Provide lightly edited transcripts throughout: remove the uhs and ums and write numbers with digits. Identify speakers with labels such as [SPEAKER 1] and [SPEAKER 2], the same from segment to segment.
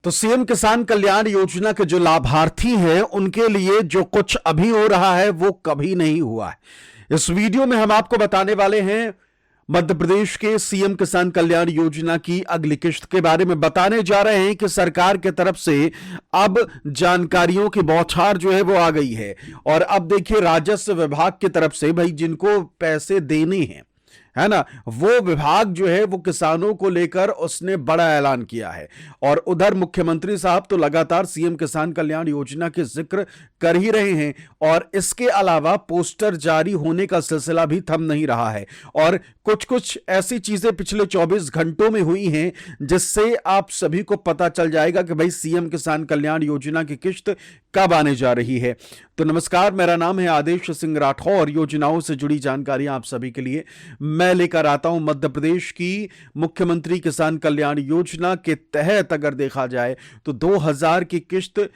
[SPEAKER 1] तो सीएम किसान कल्याण योजना के जो लाभार्थी हैं उनके लिए जो कुछ अभी हो रहा है वो कभी नहीं हुआ है। इस वीडियो में हम आपको बताने वाले हैं मध्य प्रदेश के सीएम किसान कल्याण योजना की अगली किश्त के बारे में। बताने जा रहे हैं कि सरकार की तरफ से अब जानकारियों की बौछार जो है वो आ गई है। और अब देखिए राजस्व विभाग की तरफ से भाई जिनको पैसे देने हैं है ना, वो विभाग जो है वो किसानों को लेकर उसने बड़ा ऐलान किया है। और उधर मुख्यमंत्री साहब तो लगातार सीएम किसान कल्याण योजना के जिक्र कर ही रहे हैं और इसके अलावा पोस्टर जारी होने का सिलसिला भी थम नहीं रहा है। और कुछ कुछ ऐसी चीजें पिछले 24 घंटों में हुई हैं जिससे आप सभी को पता चल जाएगा कि भाई सीएम किसान कल्याण योजना की किश्त कब आने जा रही है। तो नमस्कार, मेरा नाम है आदेश सिंह राठौर। योजनाओं से जुड़ी जानकारियां आप सभी के लिए मैं लेकर आता हूं। मध्य प्रदेश की मुख्यमंत्री किसान कल्याण योजना के तहत अगर देखा जाए तो 2000 की किश्त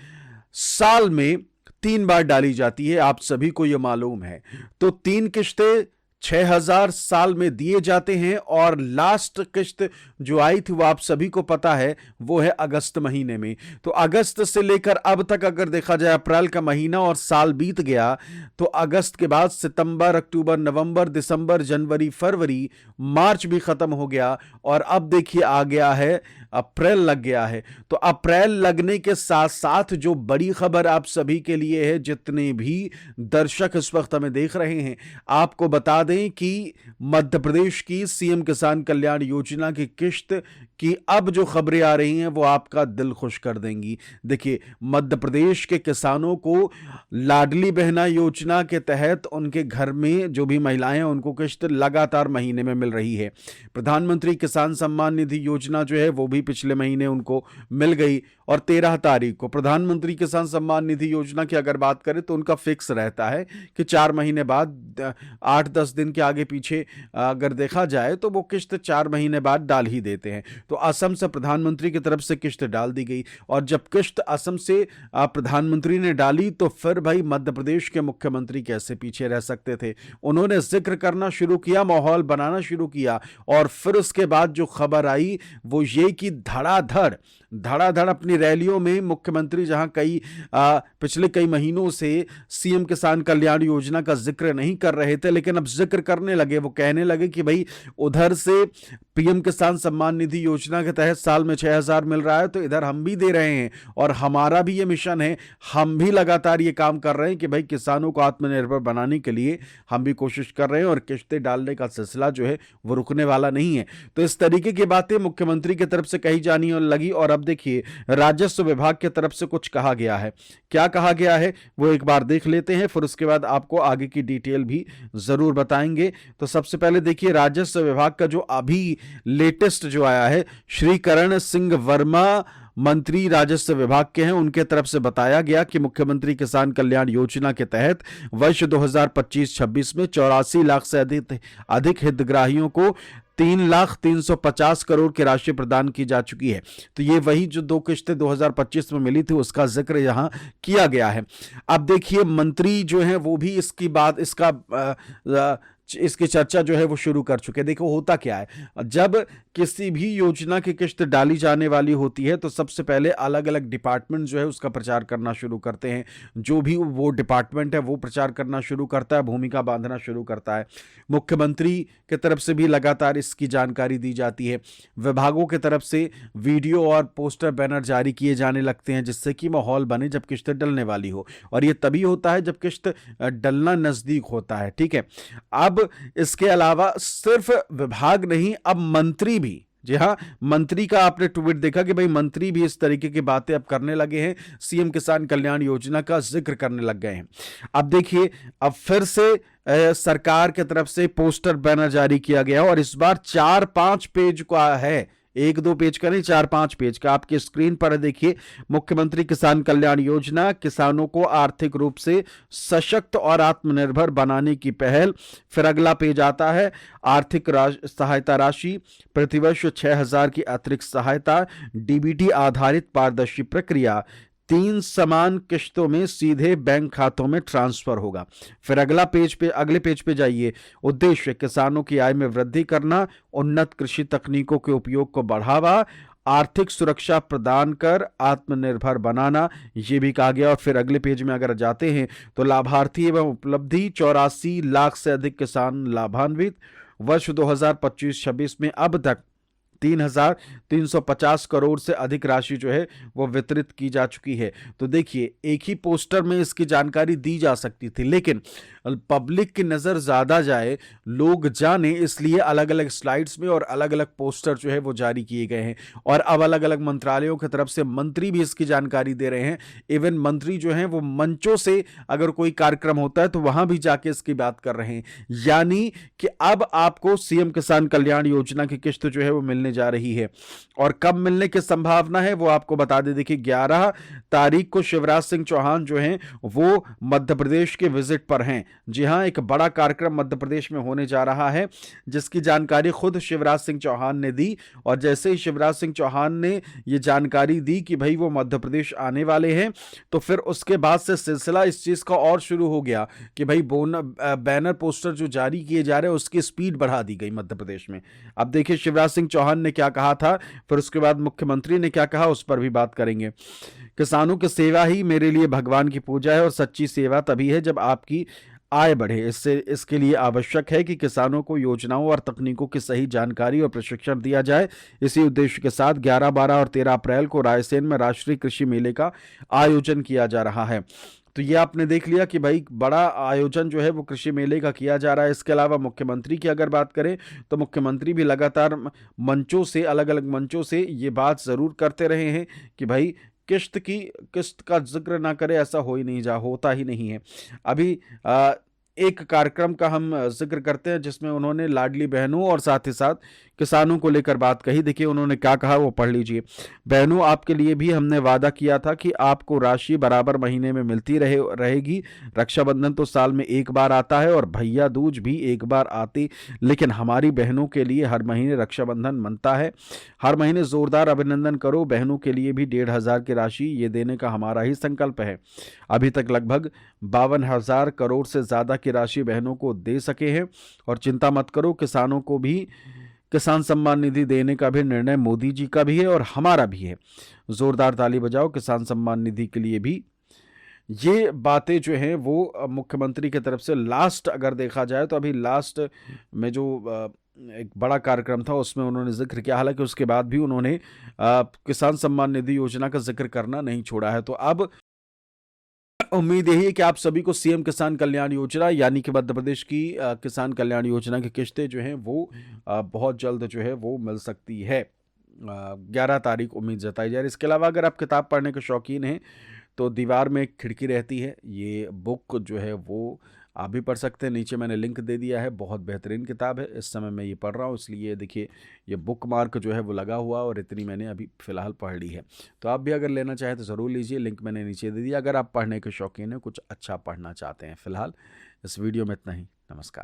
[SPEAKER 1] साल में 3 बार डाली जाती है, आप सभी को यह मालूम है। तो 3 किश्तें 6000 साल में दिए जाते हैं और लास्ट किश्त जो आई थी वो आप सभी को पता है वो है अगस्त महीने में। तो अगस्त से लेकर अब तक अगर देखा जाए अप्रैल का महीना और साल बीत गया तो अगस्त के बाद सितंबर, अक्टूबर, नवंबर, दिसंबर, जनवरी, फरवरी, मार्च भी खत्म हो गया और अब देखिए आ गया है अप्रैल लग गया है। तो अप्रैल लगने के साथ साथ जो बड़ी खबर आप सभी के लिए है, जितने भी दर्शक इस वक्त हमें देख रहे हैं, आपको बता दें कि मध्य प्रदेश की सीएम किसान कल्याण योजना की किश्त की अब जो खबरें आ रही हैं वो आपका दिल खुश कर देंगी। देखिए मध्य प्रदेश के किसानों को लाडली बहना योजना के तहत उनके घर में जो भी महिलाएं हैं उनको किश्त लगातार महीने में मिल रही है। प्रधानमंत्री किसान सम्मान निधि योजना जो है वो भी पिछले महीने उनको मिल गई और 13 तारीख को प्रधानमंत्री किसान सम्मान निधि योजना की अगर बात करें तो उनका फिक्स रहता है कि 4 महीने बाद 8-10 दिन के आगे पीछे अगर देखा जाए तो वो किश्त 4 महीने बाद डाल ही देते हैं। तो असम से प्रधानमंत्री की तरफ से किश्त डाल दी गई और जब किश्त असम से प्रधानमंत्री ने डाली तो फिर भाई मध्य प्रदेश के मुख्यमंत्री कैसे पीछे रह सकते थे। उन्होंने जिक्र करना शुरू किया, माहौल बनाना शुरू किया और फिर उसके बाद जो खबर आई वो ये कि धड़ाधड़ अपनी रैलियों में मुख्यमंत्री जहां पिछले कई महीनों से सीएम किसान कल्याण योजना का जिक्र नहीं कर रहे थे, लेकिन अब जिक्र करने लगे। वो कहने लगे कि भाई उधर से पीएम किसान सम्मान निधि योजना के तहत साल में 6000 मिल रहा है तो इधर हम भी दे रहे हैं और हमारा भी ये मिशन है, हम भी लगातार ये काम कर रहे हैं कि भाई किसानों को आत्मनिर्भर बनाने के लिए हम भी कोशिश कर रहे हैं और किश्तें डालने का सिलसिला जो है वो रुकने वाला नहीं है। तो इस तरीके की बातें मुख्यमंत्री की तरफ से कही जानी लगी और अब देखिए राजस्व विभाग की तरफ से कुछ कहा गया है। क्या कहा गया है वो एक बार देख लेते हैं, फिर उसके बाद आपको आगे की डिटेल भी जरूर बताएंगे। तो सबसे पहले देखिए राजस्व विभाग का जो अभी लेटेस्ट जो आया है, श्री करण सिंह वर्मा मंत्री राजस्व विभाग के हैं, उनके तरफ से बताया गया कि मुख्यमंत्री किसान कल्याण योजना के तहत वर्ष 2025-26 में 84 लाख से अधिक हितग्राहियों को 3,350 करोड़ की राशि प्रदान की जा चुकी है। तो ये वही जो 2 किश्तें 2025 में मिली थी उसका जिक्र यहां किया गया है। अब देखिए मंत्री जो हैं वो भी इसकी चर्चा जो है वो शुरू कर चुके हैं। देखो होता क्या है, जब किसी भी योजना की किश्त डाली जाने वाली होती है तो सबसे पहले अलग अलग डिपार्टमेंट जो है उसका प्रचार करना शुरू करते हैं। जो भी वो डिपार्टमेंट है वो प्रचार करना शुरू करता है, भूमिका बांधना शुरू करता है। मुख्यमंत्री की तरफ से भी लगातार इसकी जानकारी दी जाती है। विभागों की तरफ से वीडियो और पोस्टर बैनर जारी किए जाने लगते हैं जिससे कि माहौल बने जब किश्त डलने वाली हो, और ये तभी होता है जब किश्त डलना नजदीक होता है। ठीक है, अब इसके अलावा सिर्फ विभाग नहीं, अब मंत्री भी, जी हाँ, मंत्री का आपने ट्वीट देखा कि भाई मंत्री भी इस तरीके की बातें अब करने लगे हैं, सीएम किसान कल्याण योजना का जिक्र करने लग गए हैं। अब देखिए अब फिर से सरकार की तरफ से पोस्टर बैनर जारी किया गया और इस बार 4-5 पेज का है, 1-2 पेज का नहीं, 4-5 पेज का। आपकी स्क्रीन पर देखिए, मुख्यमंत्री किसान कल्याण योजना, किसानों को आर्थिक रूप से सशक्त और आत्मनिर्भर बनाने की पहल। फिर अगला पेज आता है, आर्थिक सहायता राशि, प्रतिवर्ष 6000 की अतिरिक्त सहायता, डीबीटी आधारित पारदर्शी प्रक्रिया, 3 समान किश्तों में सीधे बैंक खातों में ट्रांसफर होगा। फिर अगले पेज पे जाइए, उद्देश्य किसानों की आय में वृद्धि करना, उन्नत कृषि तकनीकों के उपयोग को बढ़ावा, आर्थिक सुरक्षा प्रदान कर आत्मनिर्भर बनाना, ये भी कहा गया। और फिर अगले पेज में अगर जाते हैं तो लाभार्थी एवं उपलब्धि 84 लाख से अधिक किसान लाभान्वित। वर्ष 2025-26 में अब तक 3,350 करोड़ से अधिक राशि जो है वो वितरित की जा चुकी है। तो देखिए, एक ही पोस्टर में इसकी जानकारी दी जा सकती थी, लेकिन पब्लिक की नजर ज्यादा जाए, लोग जाने, इसलिए अलग अलग स्लाइड्स में और अलग अलग पोस्टर जो है वो जारी किए गए हैं। और अब अलग अलग मंत्रालयों की तरफ से मंत्री भी इसकी जानकारी दे रहे हैं। इवन मंत्री जो हैं वो मंचों से अगर कोई कार्यक्रम होता है तो वहां भी जाके इसकी बात कर रहे हैं। यानी कि अब आपको सीएम किसान कल्याण योजना की किस्त जो है वो मिलने जा रही है। और कब मिलने की संभावना है वो आपको बता दे। देखिए, 11 तारीख को शिवराज सिंह चौहान जो हैं वो मध्य प्रदेश के विजिट पर हैं। जी हां, एक बड़ा कार्यक्रम मध्य प्रदेश में होने जा रहा है, जिसकी जानकारी खुद शिवराज सिंह चौहान ने दी। और जैसे ही शिवराज सिंह चौहान ने ये जानकारी दी कि भाई वो मध्य प्रदेश आने वाले हैं, तो फिर उसके बाद से सिलसिला इस चीज का और शुरू हो गया कि भाई बैनर पोस्टर जो जारी किए जा रहे हैं उसकी स्पीड बढ़ा दी गई मध्य प्रदेश में। अब देखिए शिवराज सिंह चौहान ने क्या कहा था, फिर उसके बाद मुख्यमंत्री ने क्या कहा, उस पर भी बात करेंगे। किसानों की सेवा ही मेरे लिए भगवान की पूजा है और सच्ची सेवा तभी है जब आपकी आय बढ़े। इसके लिए आवश्यक है कि किसानों को योजनाओं और तकनीकों की सही जानकारी और प्रशिक्षण दिया जाए। इसी उद्देश्य के साथ 11, 12 और 13 अप्रैल को रायसेन में राष्ट्रीय कृषि मेले का आयोजन किया जा रहा है। तो ये आपने देख लिया कि भाई बड़ा आयोजन जो है वो कृषि मेले का किया जा रहा है। इसके अलावा मुख्यमंत्री की अगर बात करें तो मुख्यमंत्री भी लगातार मंचों से, अलग अलग मंचों से ये बात जरूर करते रहे हैं कि भाई किस्त का जिक्र ना करे, ऐसा होता ही नहीं है। अभी एक कार्यक्रम का हम जिक्र करते हैं जिसमें उन्होंने लाडली बहनों और साथ ही साथ किसानों को लेकर बात कही। देखिए उन्होंने क्या कहा वो पढ़ लीजिए। बहनों, आपके लिए भी हमने वादा किया था कि आपको राशि बराबर महीने में मिलती रहेगी। रक्षाबंधन तो साल में एक बार आता है और भैया दूज भी एक बार आती, लेकिन हमारी बहनों के लिए हर महीने रक्षाबंधन मनता है। हर महीने जोरदार अभिनंदन करो। बहनों के लिए भी 1,500 की राशि ये देने का हमारा ही संकल्प है। अभी तक लगभग 52,000 करोड़ से ज्यादा की राशि बहनों को दे सके हैं। और चिंता मत करो, किसानों को भी किसान सम्मान निधि देने का भी निर्णय मोदी जी का भी है और हमारा भी है। जोरदार ताली बजाओ किसान सम्मान निधि के लिए भी। ये बातें जो हैं वो मुख्यमंत्री की तरफ से लास्ट अगर देखा जाए तो अभी लास्ट में जो एक बड़ा कार्यक्रम था उसमें उन्होंने जिक्र किया। हालांकि उसके बाद भी उन्होंने किसान सम्मान निधि योजना का जिक्र करना नहीं छोड़ा है। तो अब उम्मीद यही है कि आप सभी को सीएम किसान कल्याण योजना यानी कि मध्य प्रदेश की किसान कल्याण योजना की किस्तें जो हैं वो बहुत जल्द जो है वो मिल सकती है। 11 तारीख उम्मीद जताई जा रही है। इसके अलावा अगर आप किताब पढ़ने के शौकीन हैं तो दीवार में एक खिड़की रहती है, ये बुक जो है वो आप भी पढ़ सकते हैं। नीचे मैंने लिंक दे दिया है। बहुत बेहतरीन किताब है। इस समय मैं ये पढ़ रहा हूँ, इसलिए देखिए ये बुक मार्क जो है वो लगा हुआ और इतनी मैंने अभी फ़िलहाल पढ़ ली है। तो आप भी अगर लेना चाहें तो ज़रूर लीजिए। लिंक मैंने नीचे दे दिया अगर आप पढ़ने के शौकीन हैं, कुछ अच्छा पढ़ना चाहते हैं। फ़िलहाल इस वीडियो में इतना ही। नमस्कार।